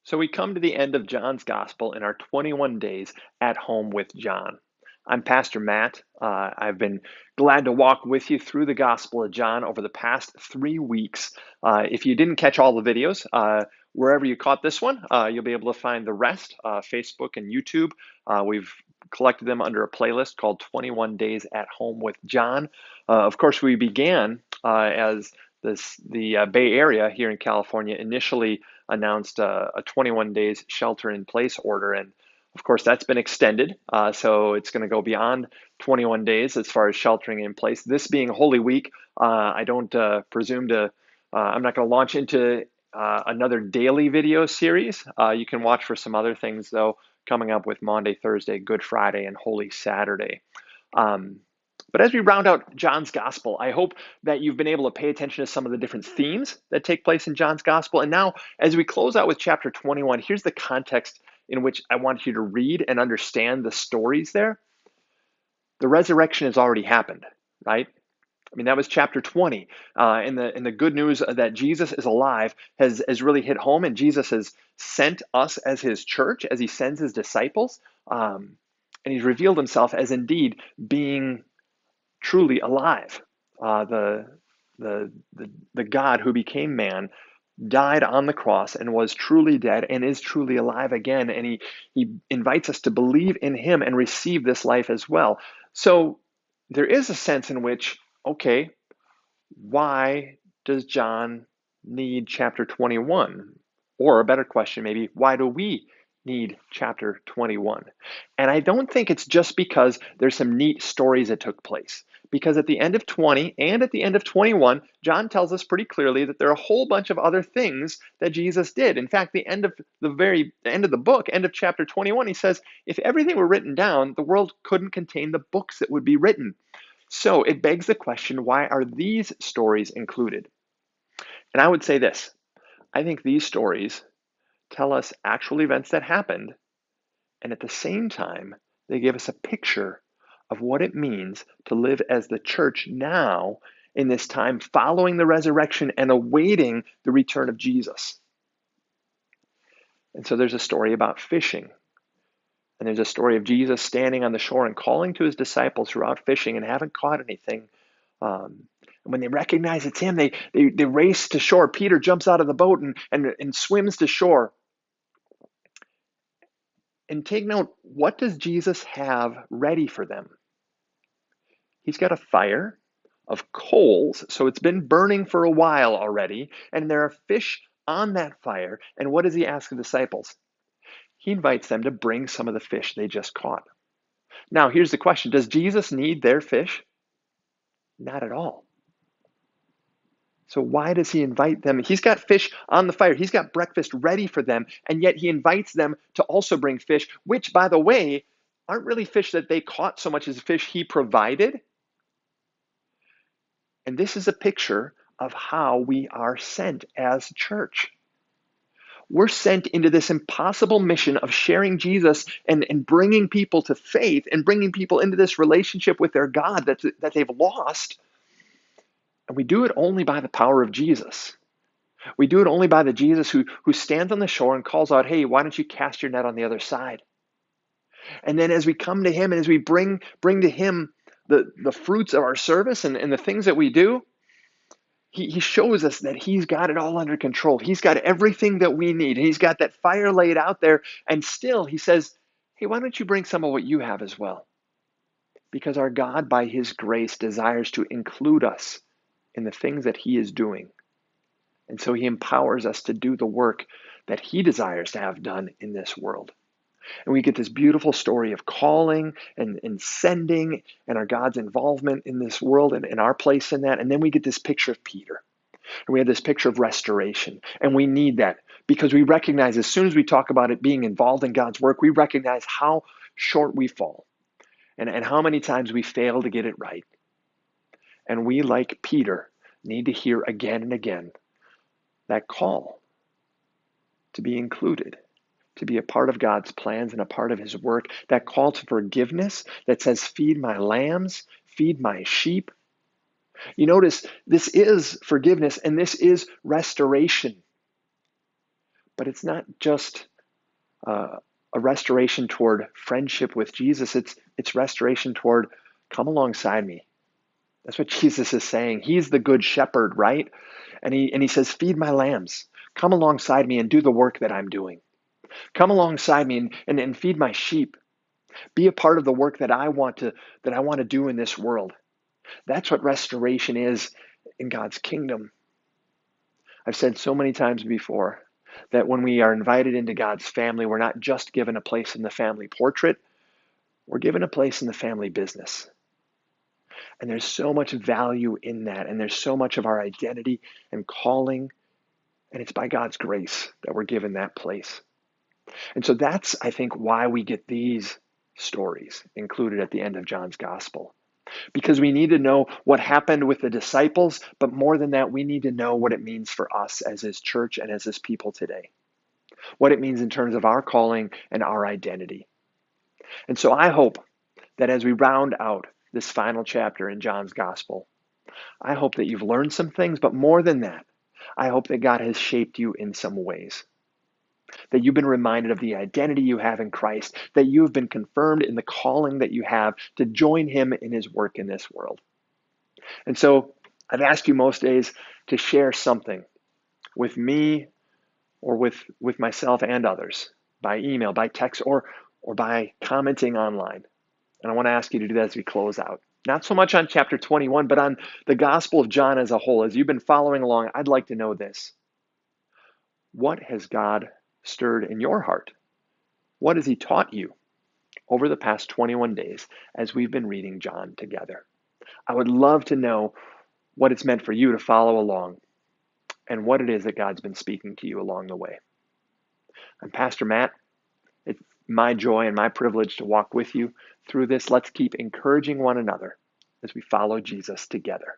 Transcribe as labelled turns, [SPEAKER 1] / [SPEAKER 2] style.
[SPEAKER 1] So we come to the end of John's Gospel in our 21 days at home with John. I'm Pastor Matt. I've been glad to walk with you through the Gospel of John over the past 3 weeks. If you didn't catch all the videos, wherever you caught this one, you'll be able to find the rest, Facebook and YouTube. We've collected them under a playlist called 21 Days at Home with John. Of course, we began as the Bay Area here in California initially announced a 21 days shelter in place order. And of course, that's been extended. So it's going to go beyond 21 days as far as sheltering in place. This being Holy Week, I don't presume to, I'm not going to launch into another daily video series. You can watch for some other things, though, coming up with Maundy, Thursday, Good Friday, and Holy Saturday. But as we round out John's Gospel, I hope that you've been able to pay attention to some of the different themes that take place in John's Gospel. And now, as we close out with chapter 21, here's the context in which I want you to read and understand the stories there. The resurrection has already happened, right? I mean, that was chapter 20. And the good news that Jesus is alive has really hit home, and Jesus has sent us as his church, as he sends his disciples. And he's revealed himself as indeed being truly alive. The God who became man died on the cross and was truly dead and is truly alive again. And he invites us to believe in him and receive this life as well. So there is a sense in which, okay, why does John need chapter 21? Or a better question, maybe, why do we need chapter 21? And I don't think it's just because there's some neat stories that took place. Because at the end of 20 and at the end of 21, John tells us pretty clearly that there are a whole bunch of other things that Jesus did. In fact, the end of the book, end of chapter 21, he says, if everything were written down, the world couldn't contain the books that would be written. So it begs the question, why are these stories included? And I would say this, I think these stories tell us actual events that happened, and at the same time, they give us a picture of what it means to live as the church now in this time following the resurrection and awaiting the return of Jesus. And so there's a story about fishing. And there's a story of Jesus standing on the shore and calling to his disciples who are out fishing and haven't caught anything. And when they recognize it's him, they race to shore. Peter jumps out of the boat and swims to shore. And take note, what does Jesus have ready for them? He's got a fire of coals, so it's been burning for a while already, and there are fish on that fire. And what does he ask the disciples? He invites them to bring some of the fish they just caught. Now, here's the question. Does Jesus need their fish? Not at all. So why does he invite them? He's got fish on the fire. He's got breakfast ready for them, and yet he invites them to also bring fish, which, by the way, aren't really fish that they caught so much as fish he provided. And this is a picture of how we are sent as church. We're sent into this impossible mission of sharing Jesus and bringing people to faith and bringing people into this relationship with their God that they've lost. And we do it only by the power of Jesus. We do it only by the Jesus who stands on the shore and calls out, hey, why don't you cast your net on the other side? And then as we come to him and as we bring to him the fruits of our service and the things that we do, he shows us that he's got it all under control. He's got everything that we need. He's got that fire laid out there. And still he says, hey, why don't you bring some of what you have as well? Because our God, by his grace, desires to include us in the things that he is doing. And so he empowers us to do the work that he desires to have done in this world. And we get this beautiful story of calling and sending and our God's involvement in this world and our place in that. And then we get this picture of Peter. And we have this picture of restoration. And we need that because we recognize as soon as we talk about it being involved in God's work, we recognize how short we fall and how many times we fail to get it right. And we, like Peter, need to hear again and again that call to be included, to be a part of God's plans and a part of his work, that call to forgiveness that says, feed my lambs, feed my sheep. You notice this is forgiveness and this is restoration. But it's not just a restoration toward friendship with Jesus. It's restoration toward come alongside me. That's what Jesus is saying. He's the good shepherd, right? And he says, feed my lambs. Come alongside me and do the work that I'm doing. Come alongside me and feed my sheep. Be a part of the work that I want to do in this world. That's what restoration is in God's kingdom. I've said so many times before that when we are invited into God's family, we're not just given a place in the family portrait, we're given a place in the family business. And there's so much value in that, and there's so much of our identity and calling, and it's by God's grace that we're given that place. And so that's, I think, why we get these stories included at the end of John's gospel. Because we need to know what happened with the disciples, but more than that, we need to know what it means for us as his church and as his people today. What it means in terms of our calling and our identity. And so I hope that as we round out this final chapter in John's gospel, I hope that you've learned some things, but more than that, I hope that God has shaped you in some ways. That you've been reminded of the identity you have in Christ, that you have been confirmed in the calling that you have to join him in his work in this world. And so I've asked you most days to share something with me or with myself and others by email, by text, or by commenting online. And I want to ask you to do that as we close out. Not so much on chapter 21, but on the Gospel of John as a whole. As you've been following along, I'd like to know this. What has God stirred in your heart? What has he taught you over the past 21 days as we've been reading John together? I would love to know what it's meant for you to follow along and what it is that God's been speaking to you along the way. I'm Pastor Matt. It's my joy and my privilege to walk with you through this. Let's keep encouraging one another as we follow Jesus together.